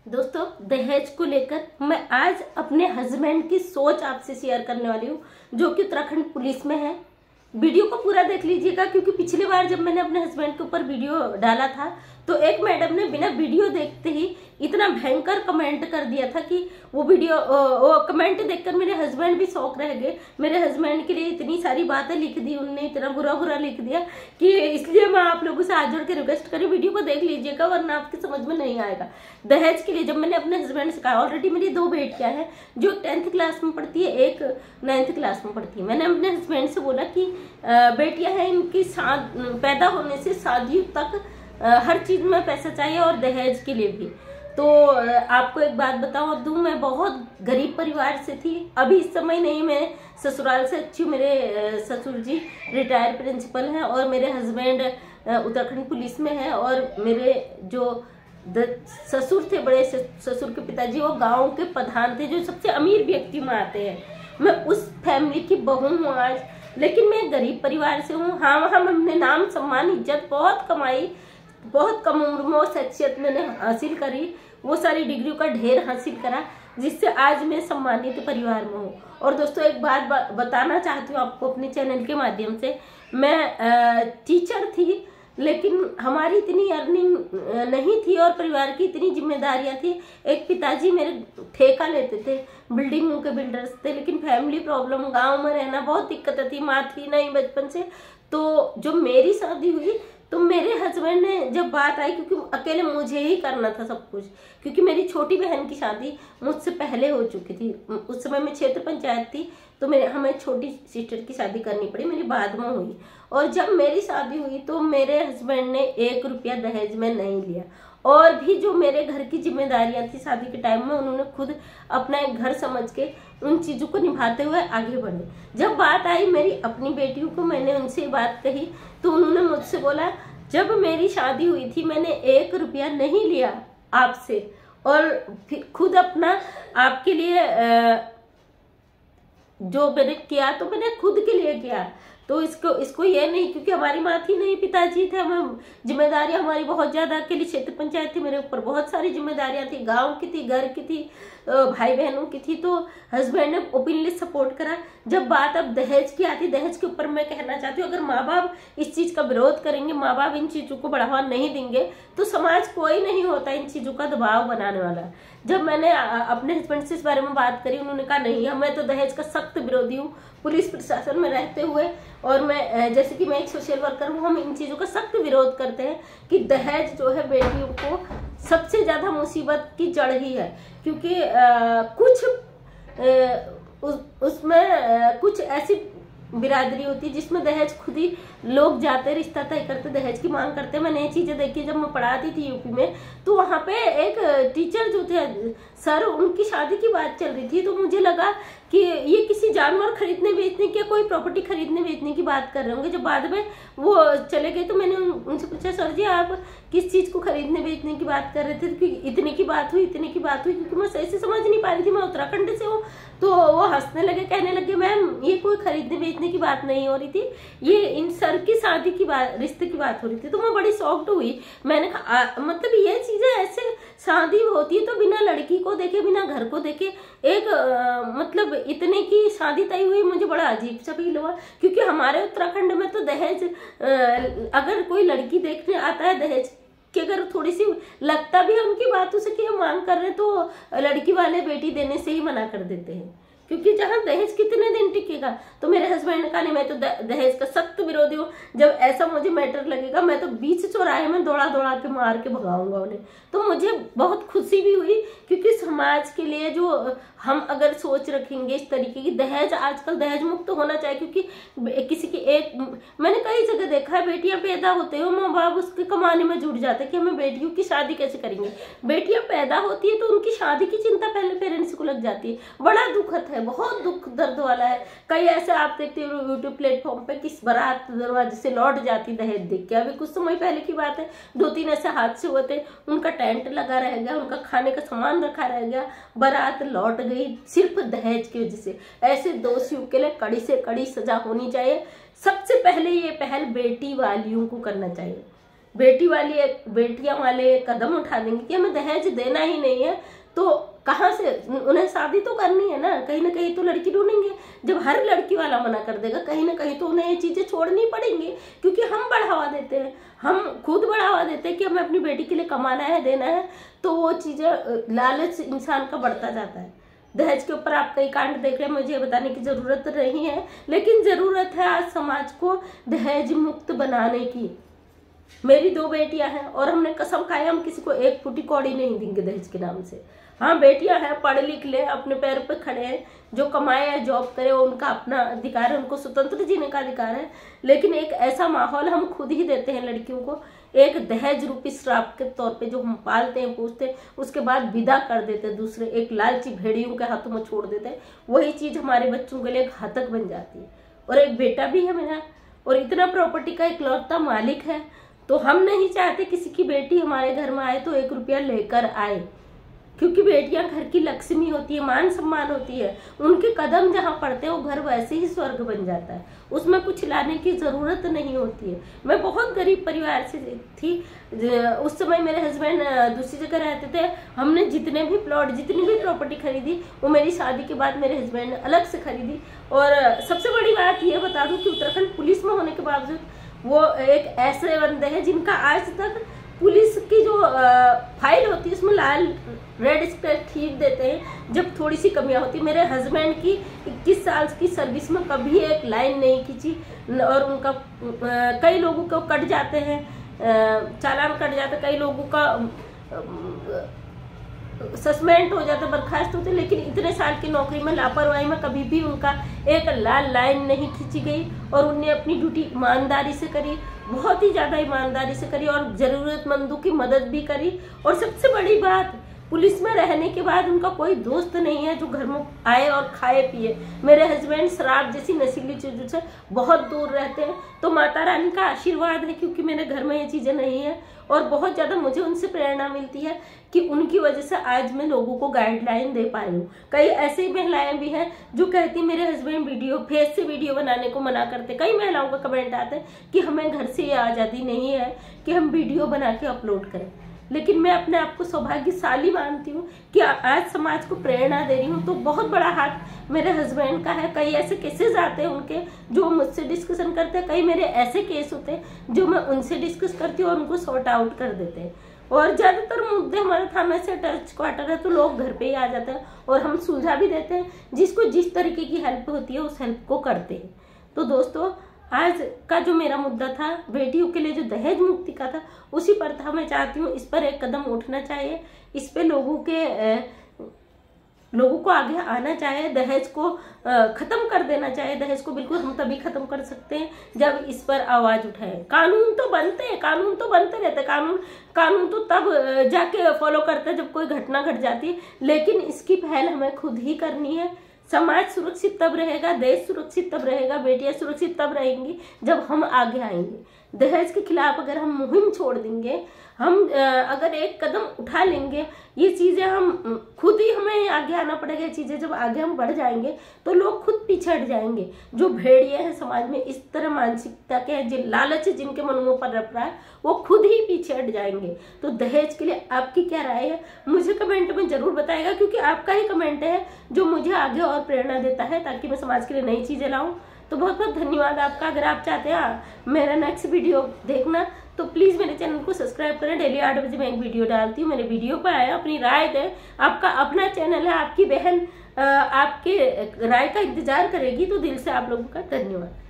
दोस्तों, दहेज को लेकर मैं आज अपने हस्बैंड की सोच आपसे शेयर करने वाली हूँ, जो कि उत्तराखंड पुलिस में है। वीडियो को पूरा देख लीजिएगा, क्योंकि पिछली बार जब मैंने अपने हस्बैंड के ऊपर वीडियो डाला था तो एक मैडम ने बिना वीडियो देखते ही इतना भयंकर कमेंट कर दिया था कि वो कमेंट देखकर मेरे हस्बैंड भी शौक रह गए। मेरे हस्बैंड के लिए इतनी सारी बातें लिख दी उन्होंने, इतना बुरा बुरा लिख दिया कि इसलिए मैं आप लोगों से हाथ जोड़ के रिक्वेस्ट करी, वीडियो को देख लीजिएगा वरना आपकी समझ में नहीं आएगा। दहेज के लिए जब मैंने अपने हस्बैंड से कहा, ऑलरेडी मेरी 2 बेटियां हैं, जो 10th क्लास में पढ़ती है, एक 9th क्लास में पढ़ती है। मैंने अपने हस्बैंड से बोला कि बेटियां हैं, इनकी पैदा होने से शादी तक हर चीज में पैसा चाहिए और दहेज के लिए भी। तो आपको एक बात बताऊं, मैं बहुत गरीब परिवार से थी। अभी इस समय नहीं, मैं ससुराल से अच्छी हूँ। मेरे ससुर जी रिटायर्ड प्रिंसिपल हैं और मेरे हस्बैंड उत्तराखंड पुलिस में है, और मेरे जो ससुर थे, बड़े ससुर के पिताजी, वो गांव के प्रधान थे, जो सबसे अमीर व्यक्ति में आते हैं। मैं उस फैमिली की बहू हूँ आज, लेकिन मैं गरीब परिवार से हूँ। हाँ, वहाँ हमने नाम सम्मान इज्जत बहुत कमाई, बहुत कम उम्र में शख्सियत मैंने हासिल करी, वो सारी डिग्रियों का ढेर हासिल करा, जिससे आज मैं सम्मानित परिवार में हूँ। और दोस्तों, एक बात बताना चाहती हूँ आपको अपने चैनल के माध्यम से। मैं टीचर थी, लेकिन हमारी इतनी अर्निंग नहीं थी और परिवार की इतनी जिम्मेदारियां थी। एक पिताजी मेरे ठेका लेते थे, बिल्डिंगों के बिल्डर्स थे, लेकिन फैमिली प्रॉब्लम, गांव में रहना बहुत दिक्कत थी, माँ थी नहीं बचपन से। तो जो मेरी शादी हुई तो मेरे हस्बैंड ने जब बात आई, क्योंकि अकेले मुझे ही करना था सब कुछ, क्योंकि मेरी छोटी बहन की शादी मुझसे पहले हो चुकी थी। उस समय मैं क्षेत्र पंचायत थी, तो हमें छोटी सिस्टर की शादी करनी पड़ी, मेरी बाद में हुई। और जब मेरी शादी हुई तो मेरे हस्बैंड ने 1 रुपया दहेज में नहीं लिया, और भी जो मेरे घर की जिम्मेदारियां थी शादी के टाइम में, उन्होंने खुद अपना एक घर समझ के उन चीजों को निभाते हुए आगे बढ़े। जब बात आई मेरी अपनी बेटियों को, मैंने उनसे बात कही तो उन्होंने मुझसे बोला, जब मेरी शादी हुई थी मैंने 1 रुपया नहीं लिया आपसे, और फिर खुद अपना आपके लिए जो मैंने किया तो मैंने खुद के लिए किया। तो इसको ये नहीं क्योंकि हमारी माँ थी नहीं, पिताजी थे, हमें जिम्मेदारियां हमारी बहुत ज्यादा, अकेली क्षेत्र पंचायत थी, मेरे ऊपर बहुत सारी जिम्मेदारियां थी, गांव की थी, घर की थी, भाई बहनों की थी। तो हस्बैंड ने ओपनली सपोर्ट करा। जब बात अब दहेज की आती, दहेज के ऊपर मैं कहना चाहती हूँ, अगर माँ बाप इस चीज का विरोध करेंगे, माँ बाप इन चीजों को बढ़ावा नहीं देंगे, तो समाज कोई नहीं होता इन चीजों का दबाव बनाने वाला। जब मैंने अपने हस्बैंड से इस बारे में बात करी, उन्होंने कहा नहीं, मैं तो दहेज का सख्त विरोधी हूँ। पुलिस प्रशासन में रहते हुए, और मैं जैसे कि मैं एक सोशल वर्कर हूँ, हम इन चीजों का सख्त विरोध करते हैं कि दहेज जो है बेटियों को सबसे ज्यादा मुसीबत की जड़ ही है। क्योंकि उसमें कुछ ऐसी बिरादरी होती है जिसमें दहेज खुद ही लोग जाते, रिश्ता तय करते, दहेज की मांग करते। मैंने ये चीजें देखी जब मैं पढ़ाती थी यूपी में, तो वहां पे एक टीचर जो थे सर, उनकी शादी की बात चल रही थी, तो मुझे लगा कि ये किसी जानवर खरीदने बेचने की, कोई प्रॉपर्टी खरीदने बेचने की बात कर रहे होंगे। जब बाद में वो चले गए तो मैंने उनसे पूछा, सर जी आप किस चीज को खरीदने बेचने की बात कर रहे थे, कि इतने की बात हुई, इतने की बात हुई, क्योंकि मैं सही से समझ नहीं पा रही थी, मैं उत्तराखंड से हूँ। तो वो हंसने लगे, कहने लगे, मैम ये कोई खरीदने बेचने की बात नहीं हो रही थी, ये इन सर की शादी की बात, रिश्ते की बात हो रही थी। तो मैं बड़ी शॉक्ड हुई। मैंने कहा मतलब ये चीजें ऐसे शादी होती है तो बिना लड़की को देखे, बिना घर को देखे एक मतलब इतने की शादी तय हुई, मुझे बड़ा अजीब सा फील हुआ। क्योंकि हमारे उत्तराखंड में तो दहेज, अगर कोई लड़की देखने आता है दहेज कि अगर थोड़ी सी लगता भी है उनकी बातों से कि हम मांग कर रहे हैं, तो लड़की वाले बेटी देने से ही मना कर देते हैं, क्योंकि जहां दहेज कितने दिन टिकेगा। तो मेरे हस्बैंड ने कहा नहीं, मैं तो दहेज का सख्त विरोधी हूँ, जब ऐसा मुझे मैटर लगेगा मैं तो बीच चौराहे में दौड़ा दौड़ा के मार के भगाऊंगा उन्हें। तो मुझे बहुत खुशी भी हुई, क्योंकि समाज के लिए जो हम अगर सोच रखेंगे इस तरीके की, दहेज आजकल दहेज मुक्त होना चाहिए। क्योंकि किसी की एक, मैंने कई जगह देखा है, बेटियां पैदा होते हो, माँ बाप उसके कमाने में जुट जाते हैं कि हमें बेटियों की शादी कैसे करेंगे। बेटियां पैदा होती है तो उनकी शादी की चिंता पहले पेरेंट्स को लग जाती है। बड़ा दुखद है, बहुत दुख दर्द वाला है। कई ऐसे आप देखते हो यूट्यूब प्लेटफॉर्म पे, किस बारात दरवाजे से लौट जाती दहेज देख के। अभी कुछ समय पहले की बात है, 2-3 ऐसे हादसे हुए थे, उनका टेंट लगा रह गया, उनका खाने का सामान रखा रह गया, बारात लौट गई सिर्फ दहेज की वजह से। ऐसे दोषियों के लिए कड़ी से कड़ी सजा होनी चाहिए। सबसे पहले ये पहल बेटी वालियों को करना चाहिए। बेटियां वाले कदम उठा देंगे कि हमें दहेज देना ही नहीं है, तो कहाँ से उन्हें शादी तो करनी है ना कहीं तो लड़की ढूंढेंगे। जब हर लड़की वाला मना कर देगा कहीं ना कहीं तो उन्हें ये चीजें छोड़नी पड़ेंगी, क्योंकि हम बढ़ावा देते हैं, हम खुद बढ़ावा देते हैं कि हमें अपनी बेटी के लिए कमाना है, देना है, तो वो चीजें लालच इंसान का बढ़ता जाता है। दहेज के ऊपर आप कई कांड देख रहे हैं, मुझे बताने की जरूरत नहीं है, लेकिन जरूरत है आज समाज को दहेज मुक्त बनाने की। मेरी 2 बेटियां हैं और हमने कसम खाई हम किसी को 1 फूटी कौड़ी नहीं देंगे दहेज के नाम से। हाँ, बेटियां हैं, पढ़ लिख ले, अपने पैर पर खड़े हैं, जो कमाए या जॉब करे वो उनका अपना अधिकार है, उनको स्वतंत्र जीने का अधिकार है, लेकिन एक ऐसा माहौल हम खुद ही देते हैं लड़कियों को, एक दहेज रूपी श्राप के तौर पे जो हम पालते हैं पूछते हैं, उसके बाद विदा कर देते हैं दूसरे एक लालची भेड़ियों के हाथों में छोड़ देते हैं। वही चीज हमारे बच्चों के लिए घातक बन जाती है। और एक बेटा भी है मेरा और इतना प्रॉपर्टी का इकलौता मालिक है, तो हम नहीं चाहते किसी की बेटी हमारे घर में आए तो 1 रुपया लेकर आए, क्योंकि बेटियां घर की लक्ष्मी होती है, मान सम्मान होती है, उनके कदम जहां पड़ते हैं वो घर वैसे ही स्वर्ग बन जाता है, उसमें कुछ लाने की जरूरत नहीं होती है। मैं बहुत गरीब परिवार से थी, उस समय मेरे हस्बैंड दूसरी जगह रहते थे, हमने जितने भी प्लॉट जितनी भी प्रॉपर्टी खरीदी वो मेरी शादी के बाद मेरे हस्बैंड ने अलग से खरीदी। और सबसे बड़ी बात ये बता दूं कि उत्तराखंड पुलिस में होने के बावजूद वो एक ऐसे बंदे हैं जिनका आज तक पुलिस की जो फाइल होती है उसमें लाल रेड स्क्रेच खींच देते हैं जब थोड़ी सी कमियां होती है। मेरे हस्बैंड की 21 साल की सर्विस में कभी एक लाइन नहीं खींची, और उनका कई लोगों को कट जाते हैं, चालान कट जाते, कई लोगों का सस्पेंड हो जाता, बर्खास्त होते, लेकिन इतने साल की नौकरी में लापरवाही में कभी भी उनका एक लाल लाइन नहीं खींची गई, और उनने अपनी ड्यूटी ईमानदारी से करी, बहुत ही ज्यादा ईमानदारी से करी, और जरूरतमंदों की मदद भी करी। और सबसे बड़ी बात, पुलिस में रहने के बाद उनका कोई दोस्त नहीं है जो घर में आए और खाए पिए। मेरे हस्बैंड शराब जैसी नशीली चीजों से बहुत दूर रहते हैं, तो माता रानी का आशीर्वाद है क्योंकि मेरे घर में ये चीजें नहीं है, और बहुत ज्यादा मुझे उनसे प्रेरणा मिलती है कि उनकी वजह से आज मैं लोगों को गाइडलाइन दे पाई हूँ। कई ऐसी महिलाएं भी हैं जो कहती मेरे हस्बैंड फेस से वीडियो बनाने को मना करते। कई महिलाओं का कमेंट आते हैं कि हमें घर से ये आजादी नहीं है कि हम वीडियो बना के अपलोड करें, लेकिन मैं अपने आप को सौभाग्यशाली मानती हूँ कि आज समाज को प्रेरणा दे रही हूँ। तो बहुत बड़ा हाथ मेरे हस्बैंड का है। कई ऐसे केसेस आते हैं उनके जो मुझसे डिस्कशन करते हैं, कई मेरे ऐसे केस होते हैं जो मैं उनसे डिस्कस करती हूँ और उनको सॉर्ट आउट कर देते हैं। और ज्यादातर मुद्दे हमारे थाना से अटैच क्वार्टर है तो लोग घर पे ही आ जाते हैं और हम सुलझा भी देते हैं, जिसको जिस तरीके की हेल्प होती है उस हेल्प को करते हैं। तो दोस्तों, आज का जो मेरा मुद्दा था बेटियों के लिए जो दहेज मुक्ति का था, उसी पर था। मैं चाहती हूँ इस पर एक कदम उठना चाहिए, इस पे लोगों को आगे आना चाहिए, दहेज को खत्म कर देना चाहिए। दहेज को बिल्कुल हम तभी खत्म कर सकते हैं जब इस पर आवाज उठाए। कानून तो बनते हैं, कानून तो बनते रहते, कानून तो तब जाके फॉलो करते हैं जब कोई घटना घट जाती है, लेकिन इसकी पहल हमें खुद ही करनी है। समाज सुरक्षित तब रहेगा, देश सुरक्षित तब रहेगा, बेटियां सुरक्षित तब रहेंगी जब हम आगे आएंगे। दहेज के खिलाफ अगर हम मुहिम छोड़ देंगे, हम अगर एक कदम उठा लेंगे, ये चीजें हम खुद ही हमें आगे आना पड़ेगा। ये चीजें जब आगे हम बढ़ जाएंगे तो लोग खुद पीछे हट जाएंगे। जो भेड़िए हैं समाज में, इस तरह मानसिकता के हैं, जिन लालच जिनके मनों पर रख रहा है, वो खुद ही पीछे हट जाएंगे। तो दहेज के लिए आपकी क्या राय है मुझे कमेंट में जरूर बताएगा, क्योंकि आपका ही कमेंट है जो मुझे आगे और प्रेरणा देता है ताकि मैं समाज के लिए नई चीजें लाऊं। तो बहुत बहुत धन्यवाद आपका। अगर आप चाहते हैं मेरा नेक्स्ट वीडियो देखना तो प्लीज मेरे चैनल को सब्सक्राइब करें। डेली 8 बजे मैं एक वीडियो डालती हूँ, मेरे वीडियो पर आए, अपनी राय दें। आपका अपना चैनल है, आपकी बहन आपके राय का इंतजार करेगी। तो दिल से आप लोगों का धन्यवाद।